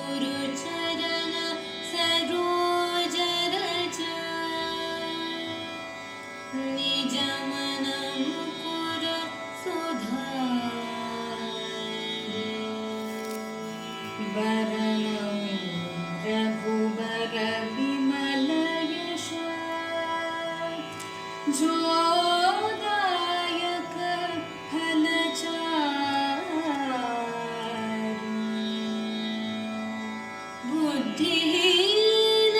श्रीगुरुचरण सरोज रज निजमन मुकुर सुधारि वरनौ रघुबर विमल यश जोदायक फलचारि बुद्धिहीन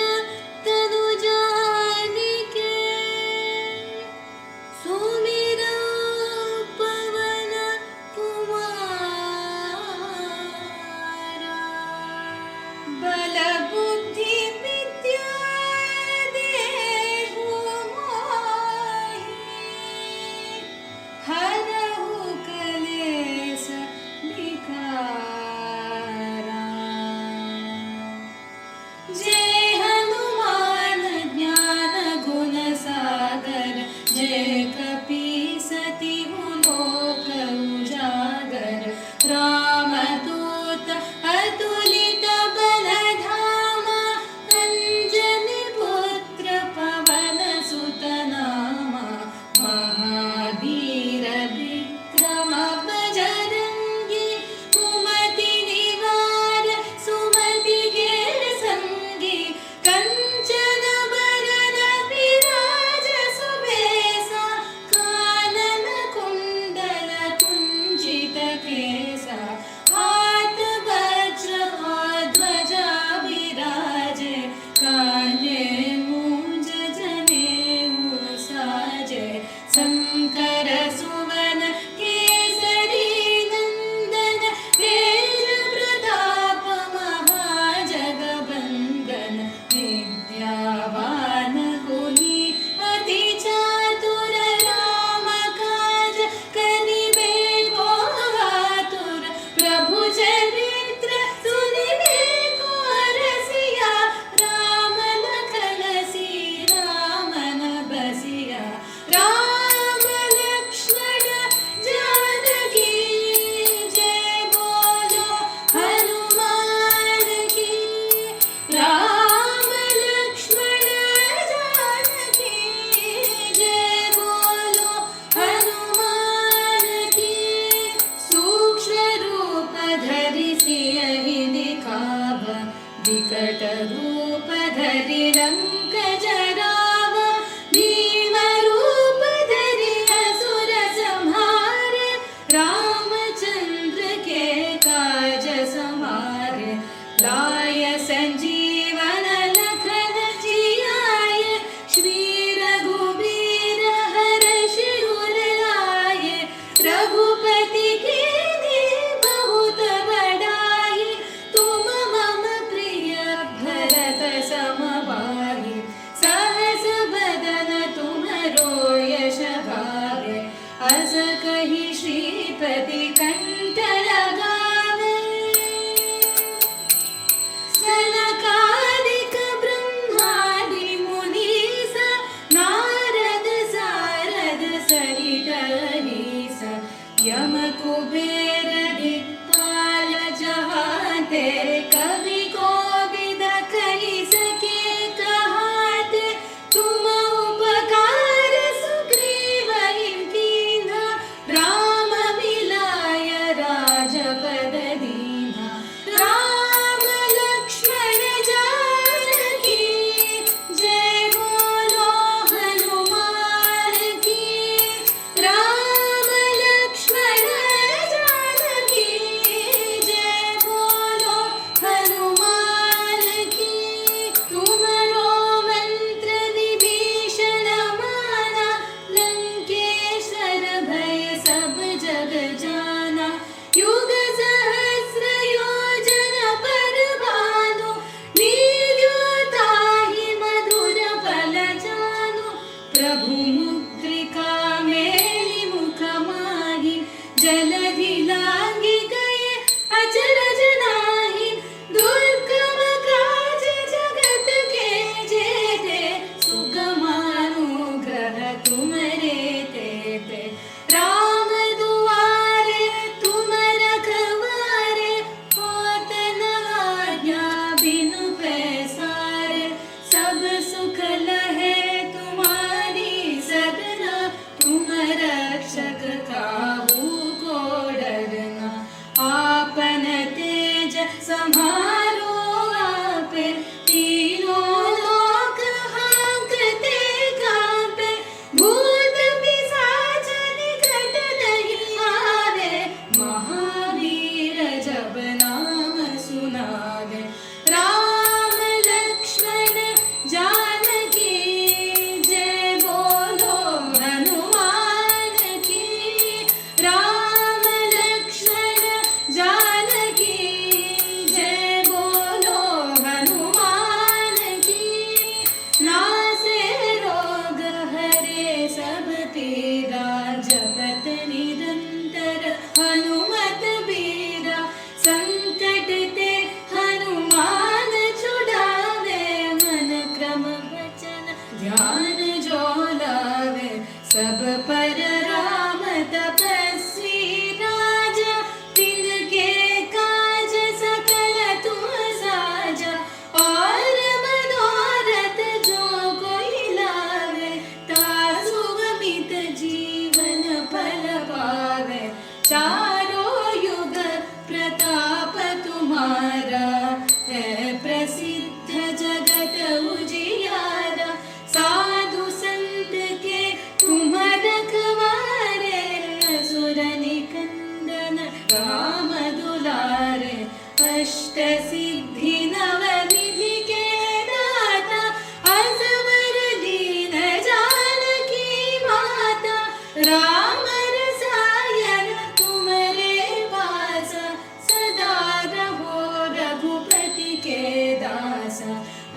तनु जानिके सुमिरौ पवन कुमारा बल बुद्धि विद्या देहु मोहि हरहु कलेश विकारा जय हनुमान ज्ञान गुण सागर जय कपीसतिहु लोक उजागर रामदूत अतुलित बल धामा अंजनी पुत्र पवन सुत नामा महावीर विक्रम बजरंगी कुमति निवार सुमति के संगी कंचन बरन विराज सुबेसा कानन कुंडल कुंचित केसा हाथ वज्र ध्वजा विराजे कान्हे मूंज जनेऊ साजे शंकर सुवन केसरी नंदन तेज प्रताप महाजगबंदन विद्यावान गुणी अति चातुर राम काज करिबे को आतुर प्रभु चरित्र सुनिबे को रसिया राम लखन सीता मन बसिया राम लक्ष्मण जानकी जय बोलो हनुमान की राम लक्ष्मण जानकी जय बोलो हनुमान की सूक्ष्म रूप धरि सियहि दिखाव विकट रूप धरि लंक जराव भीम रूप धरि असुर संहारे रामचंद्र के काज सवारे लाय संजीवन लखन जियाय श्री रघुवीर हर्षि उर लाए रघुपति के बहुत बड़ाई तुम मम प्रिय भरत सम भाई सहस बदन तुम्हरो यश गावे अस कहि श्रीपति कंठ लगावे सनकादिक ब्रह्मादि मुनीसा नारद सारद सहित अहीसा यम कुबेर दिक्पाल जहाते कवि कोविद कहि सके कहाते तुम उपकार सुग्रीव कीन्हा राम मिलाय राजपद दीन्हा राम लक्ष्मण जानकी जय बोलो हनुमान की राम लक्ष्मण जानकी जय बोलो संभारो आपे, तीनों लोक हाँकते कांपे, भूत पिशाच निकट नहीं आवे, महावीर जब नाम सुनावे। राम लक्ष्मण जानकी जय बोलो हनुमान की, राम लक्ष्मण जानकी जय बोलो हनुमान की। नासे रोग हरे सब पीरा, जपत निरंतर हनुमत बीरा, संकट ते हनुमान छुड़ावे, मन क्रम वचन ध्यान जो लावे। सब पर राम तपस्वी राजा, तिनके काज सकल तुम साजा। और मनोरथ जो कोई लावे, तासु अमित जीवन फल पावे। चारों युग प्रताप तुम्हारा, है प्रसिद्ध जगत उजियारा। साधु संत के तुम रखवारे, असुर निकंदन राम दुलारे। अष्ट सिद्धि नव निधि के दाता, असवर दीन जानकी माता। राम रसायन तुम्हारे पासा, सदा रहो रघुपति के दासा।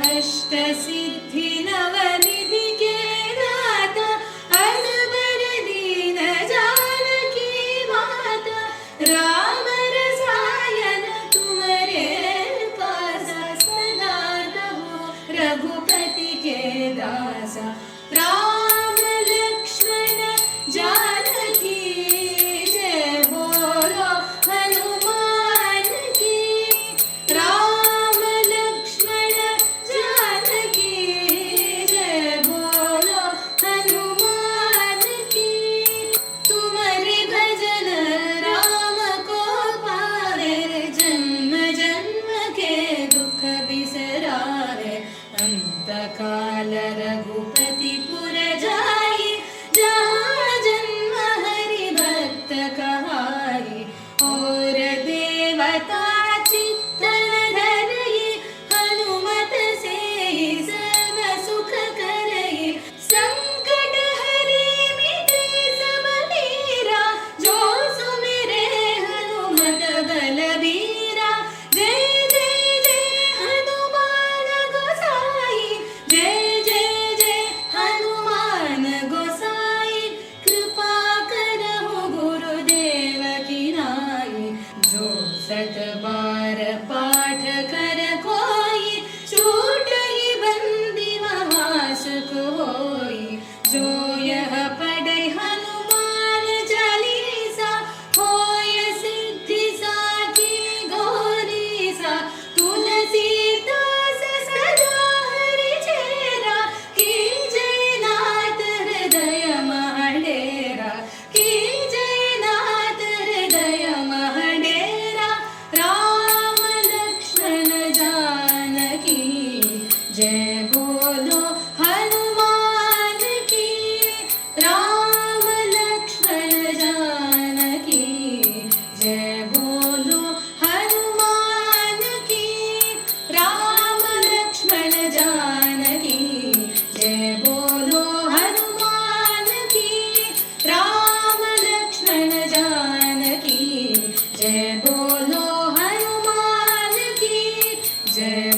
अष्ट सिद्धि नव निधि के दाता, असवर दीन जानकी माता। राम रसायन तुम्हारे पासा, सदा रहो रघुपति के दासा। राम लक्ष्मण जानकी जय बोलो हनुमान की, राम लक्ष्मण जानकी जय बोलो हनुमान की। तुम्हारे भजन राम को पावे, जन्म जन्म के दुख बिसरावे। अंत काल रघुपति पुर जाई, जहाँ जन्म हरि भक्त कहाई। और देवता चित्तन धरई, हनुमत से सर्व सुख करई। संकट हरि मिटे सब पीरा, जो सुमिरे हनुमत बलबीरा। जय जय जय हनुमान गोसाई, जय जय जय हनुमान गोसाई। कृपा करहु गुरुदेव की नाई, जो सत बार पाठ कर कोई, छूटहि बंदी महासुख होई। जो यह पढ़े हनुमान चालीसा, होय सिद्धि साखी गौरीसा। तुलसीदास सदा हरि चेरा, कीजय नाथ हृदय महडेरा, कीजय नाथ हृदय महडेरा। राम लक्ष्मण जानकी जय बोलो हनुमान की, राम लक्ष्मण जानकी जय बोलो हनुमान की, राम लक्ष्मण जानकी जय बोलो हनुमान की, राम लक्ष्मण जानकी जय बोलो हनुमान की जय